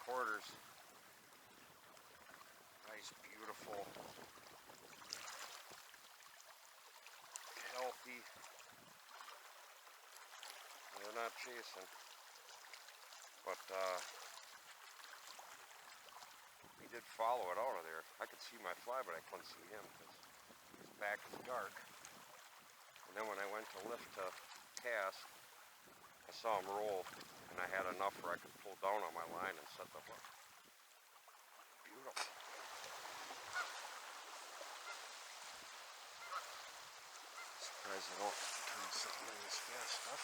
3/4. Nice, beautiful, healthy. They're not chasing, but he did follow it out of there. I could see my fly, but I couldn't see him because his back was dark. And then when I went to lift to cast, I saw him roll, and I had enough where I could pull down on my line and set the hook. Beautiful. Surprised I don't turn something in this fast stuff.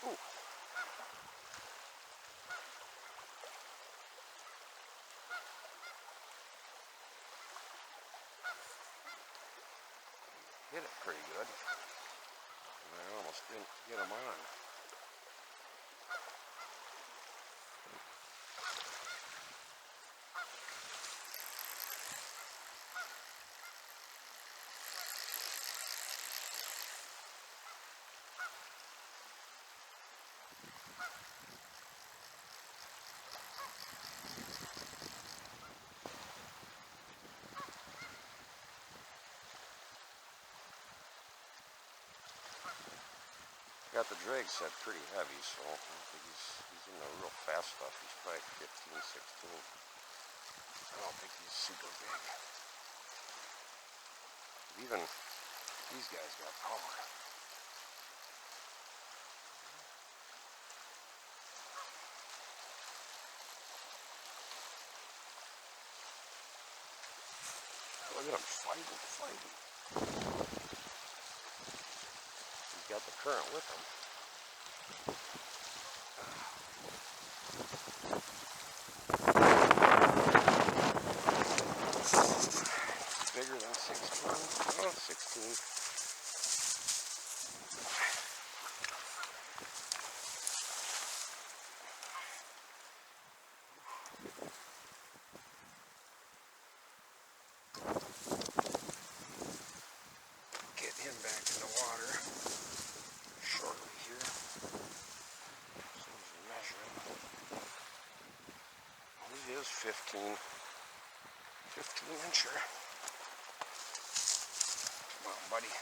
Ooh. Hit it pretty good. And I almost didn't get him on. Got the drag set pretty heavy, so I don't think he's in the real fast stuff. He's probably 15, 16. I don't think he's super big. Even these guys got power. Look at him fighting. He's got the current with him. Bigger than 16. Oh, 16. Get him back in the water shortly here. As soon as we measure him. He is 15 incher. Come on, buddy.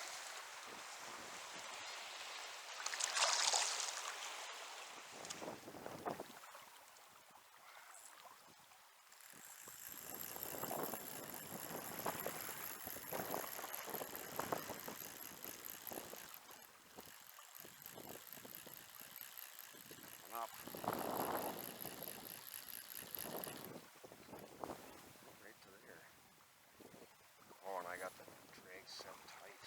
Up. Right to there. Oh, and I got the drag set tight.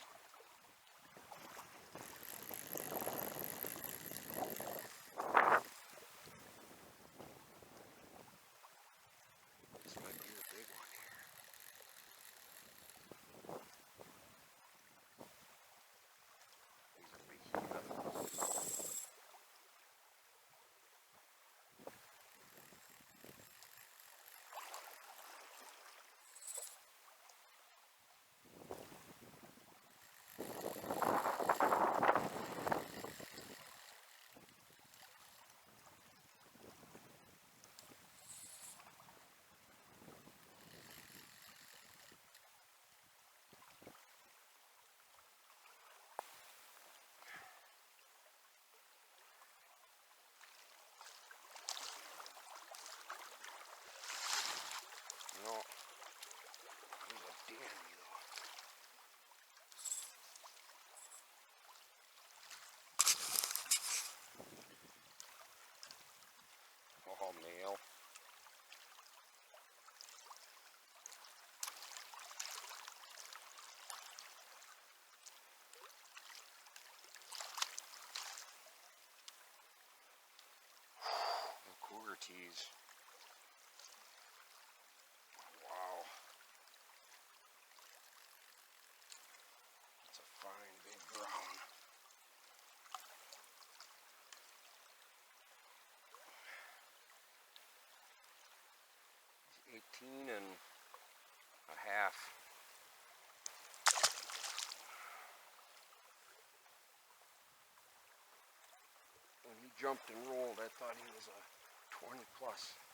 This might be the big one here. He's a behemoth. No, he's a dandy though. Oh, male. Cougar tees. Wow. That's a fine big brown. He's 18 and a half. When he jumped and rolled. I thought he was a 20 plus.